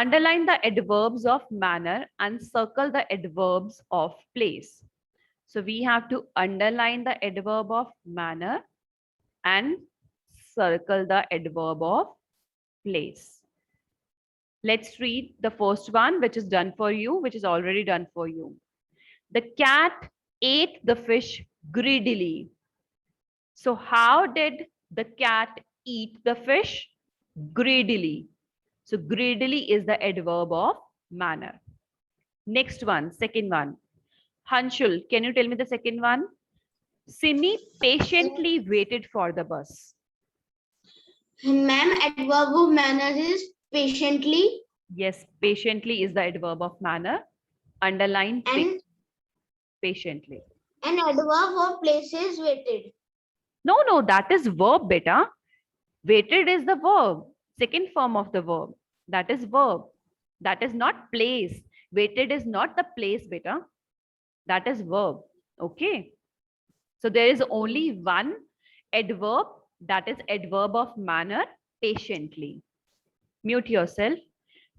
Underline the adverbs of manner and circle the adverbs of place. So we have to underline the adverb of manner and circle the adverb of place. Let's read the first one, which is done for you, which is already done for you. The cat ate the fish greedily. So how did the cat eat the fish? Greedily. So greedily is the adverb of manner. Next one, second one. Hanshul, can you tell me the second one? Simi patiently waited for the bus. Ma'am, adverb of manner is patiently. Yes, patiently is the adverb of manner. Underline And patiently. an adverb of place is waited. No, that is verb, beta. Waited is the verb, second form of the verb. That is verb. That is not place. Waited is not the place, beta. That is verb. Okay. So there is only one adverb, that is adverb of manner, patiently. Mute yourself.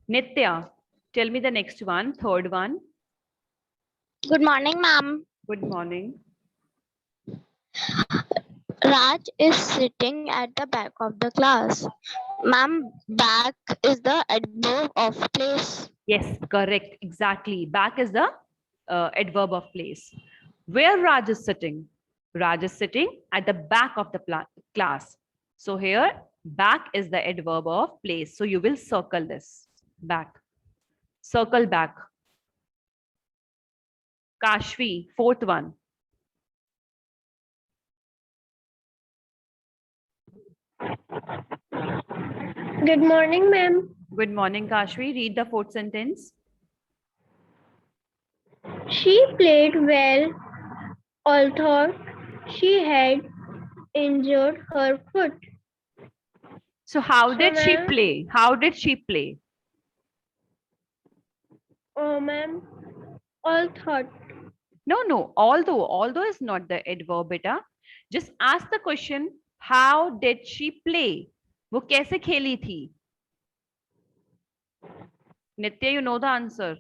Nitya, tell me the next one, third one. Good morning, ma'am. Good morning. Raj is sitting at the back of the class. Ma'am, back is the adverb of place. Yes, correct. Exactly. Back is the adverb of place. Where Raj is sitting? Raj is sitting at the back of the class. So here, back is the adverb of place. So you will circle this. Back. Circle back. Kashvi, fourth one. Good morning, ma'am. Good morning, Kashvi. Read the fourth sentence. She played well, although she had injured her foot. So how So, did she ma'am, play? How did she play? oh, ma'am, although. No. Although is not the adverb, beta. Just ask the question, how did she play? वो कैसे खेली थी? Nitya, you know the answer.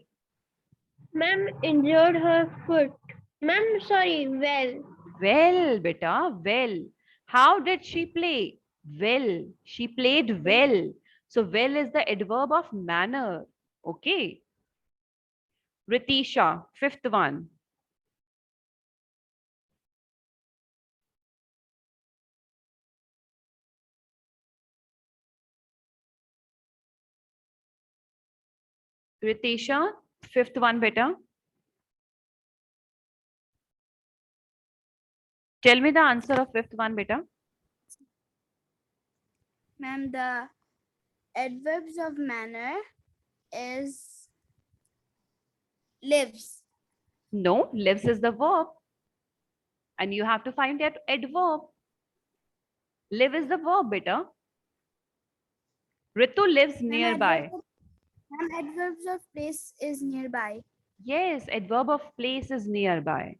Ma'am injured her foot. Ma'am, sorry, well. Well, beta, well. How did she play? Well. She played well. So well is the adverb of manner. Okay. Ritisha, fifth one. Ritisha, fifth one, beta. Tell me the answer of fifth one, beta. Ma'am, the adverbs of manner is lives. No, lives is the verb. And you have to find that adverb. Live is the verb, beta. Ritu lives nearby. Ma'am, adverbs of place is nearby. Yes, adverb of place is nearby.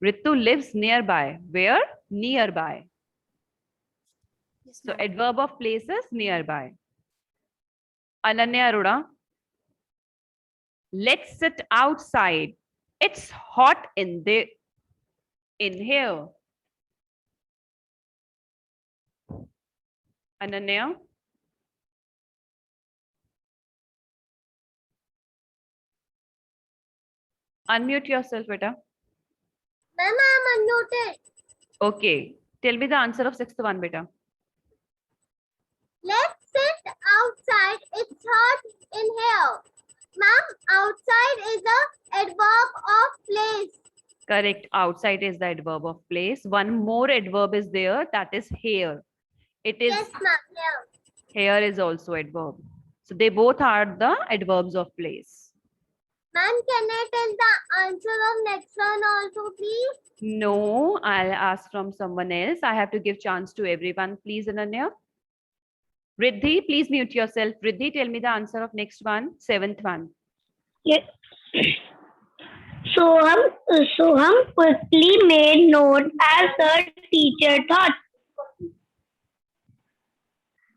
Ritu lives nearby. Where? Nearby. Yes, So ma'am. adverb of place is nearby. Ananya Arora. Let's sit outside. It's hot in here. Ananya. Unmute yourself, beta. Ma'am, I'm unmuted. Okay. Tell me the answer of sixth one, beta. Let's sit outside. It's hot in here. Ma'am, outside is the adverb of place. Correct. Outside is the adverb of place. One more adverb is there. That is here. It is Yes, ma'am. Yeah. here is also adverb. So they both are the adverbs of place. Ma'am, can I tell the answer of next one also, please? No, I'll ask from someone else. I have to give chance to everyone. Please, Ananya. Riddhi, please mute yourself. Riddhi, tell me the answer of next one, seventh one. Yes. Soham quickly made note as the teacher taught.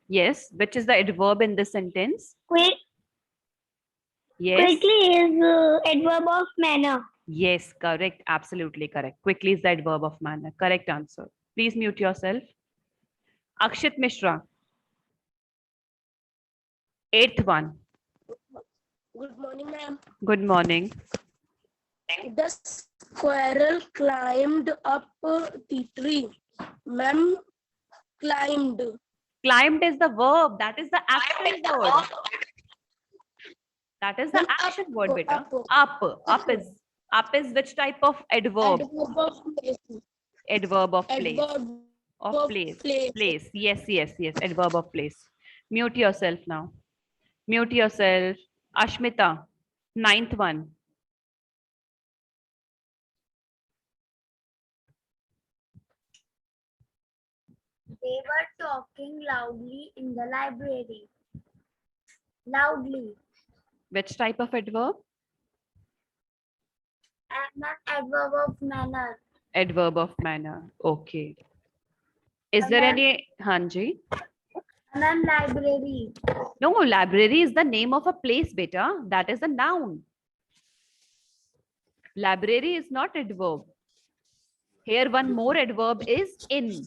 Yes, which is the adverb in this sentence? Yes. Quickly is adverb of manner. Yes, correct. Absolutely correct. Quickly is the adverb of manner. Correct answer. Please mute yourself. Akshit Mishra. Eighth one. Good morning, ma'am. Good morning. The squirrel climbed up the tree. Ma'am, climbed. Climbed is the verb. That is the action word. That is the Ma'am, action word, beta. up. Up is which type of adverb? Adverb of place. Adverb of place. Adverb Of of place. place. Place. Yes, yes, yes. Adverb of place. Mute yourself now. Mute yourself. Ashmita. Ninth one. They were talking loudly in the library. Loudly. Which type of adverb? And an adverb of manner. Adverb of manner. Okay. Is there Ma'am. any Hanji? Ma'am, library. No, library is the name of a place, beta. That is a noun. Library is not adverb. Here one more adverb is in.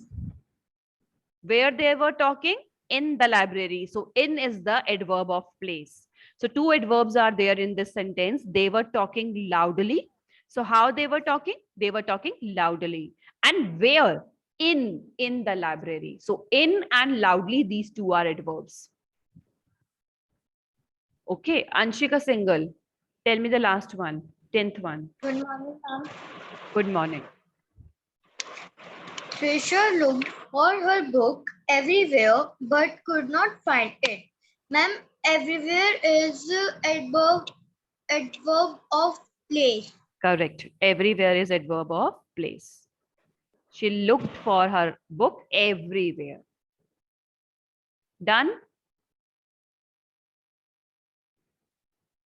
Where they were talking? In the library. So in is the adverb of place. So two adverbs are there in this sentence. They were talking loudly. So how they were talking? They were talking loudly. And where? In the library. So in and loudly, these two are adverbs. Okay, Anshika Singhal, tell me the last one, 10th one. Good morning, ma'am. Good morning. Trisha looked for her book everywhere but could not find it. Ma'am, everywhere is adverb of place. Correct. Everywhere is adverb of place. She looked for her book everywhere. Done?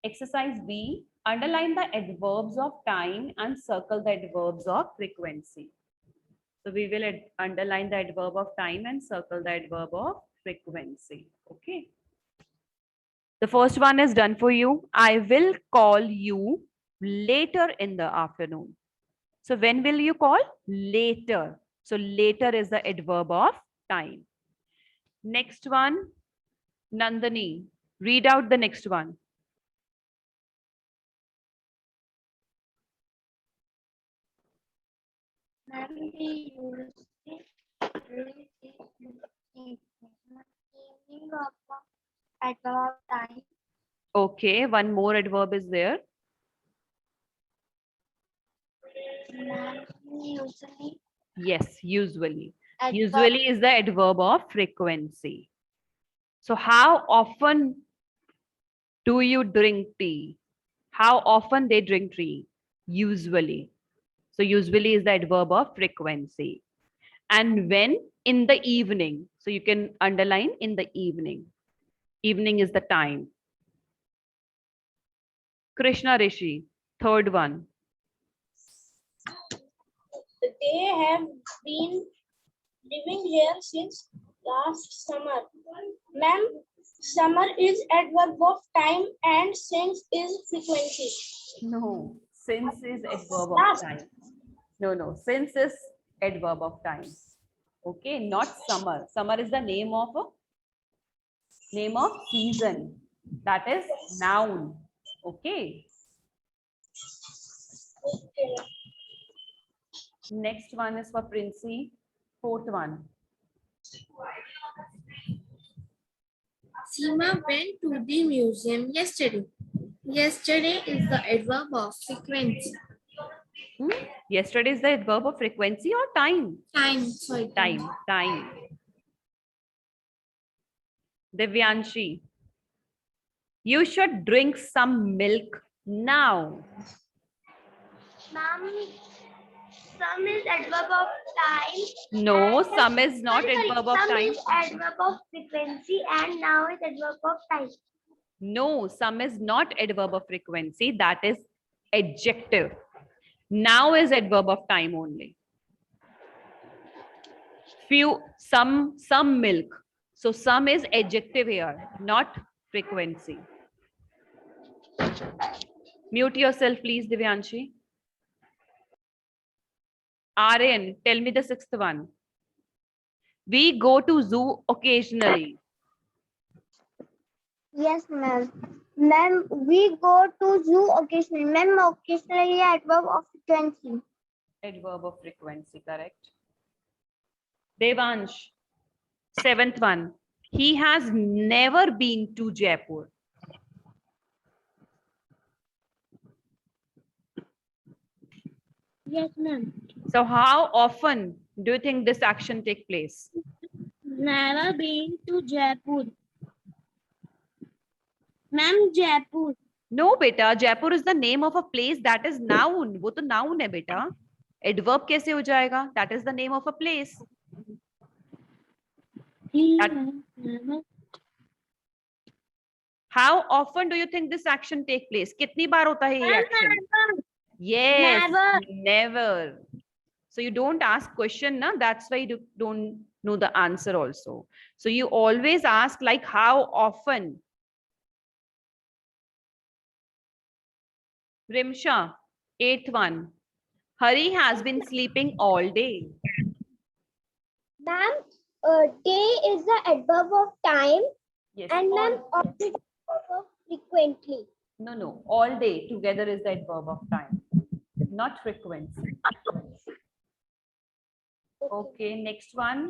Exercise B. Underline the adverbs of time and circle the adverbs of frequency. So we will underline the adverb of time and circle the adverb of frequency. Okay. The first one is done for you. I will call you later in the afternoon. So when will you call? Later. So later is the adverb of time. Next one, Nandini. Read out the next one. Adverb time. Okay, one more adverb is there. Usually. Yes, usually. Adverb. Usually is the adverb of frequency. So how often do you drink tea? How often they drink tea? Usually. So usually is the adverb of frequency. And when? In the evening. So you can underline in the evening. Evening is the time. Krishna Rishi, third one. They have been living here since last summer. Ma'am, summer is adverb of time and since is frequency. No, since is adverb of Last. time. No, since is adverb of time. Okay, not summer. Summer is the name of season. That is noun. Okay. Next one is for Princey. Fourth one. Seema went to the museum yesterday. Yesterday is the adverb of frequency. Yesterday is the adverb of frequency or time? Time. Divyanshi. You should drink some milk now. Ma'am, some is adverb of time. No, some is not adverb of Some time. is adverb of frequency and now is adverb of time. No, some is not adverb of frequency. That is adjective. Now is adverb of time only. Some milk. So some is adjective here, not frequency. Mute yourself, please, Divyanshi. Aryan, tell me the sixth one. We go to zoo occasionally. Yes, ma'am. Ma'am, we go to zoo occasionally. Ma'am, occasionally adverb of frequency. Adverb of frequency, correct. Devansh, seventh one. He has never been to Jaipur. Yes, ma'am. So how often do you think this action take place? Never been to Jaipur. Ma'am, Jaipur. No, beta. Jaipur is the name of a place that is noun. वो तो noun है बेटा. Adverb कैसे हो जाएगा? That is the name of a place. He That- has never. How often do you think this action take place? कितनी बार होता है ये action? Yes, never. So you don't ask question, na? That's why you don't know the answer also. So you always ask like how often. Rimsha, eighth one. Hari has been sleeping all day. Ma'am, day is the adverb of time Yes. and ma'am, all- object of frequently. No. All day together is the adverb of time, not frequency. Okay, next one.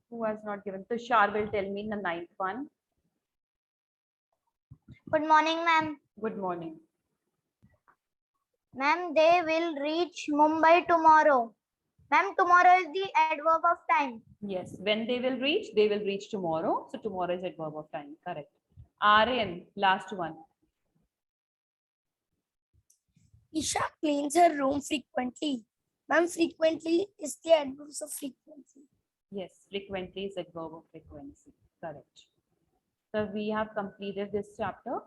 Who has not given? Tushar will tell me the ninth one. Good morning, ma'am. Good morning. Ma'am, they will reach Mumbai tomorrow. Ma'am, tomorrow is the adverb of time. Yes, when they will reach tomorrow. So tomorrow is adverb of time, correct. Aryan, last one. Isha cleans her room frequently. Ma'am, frequently is the adverb of frequency. Yes, frequently is adverb of frequency, correct. So we have completed this chapter.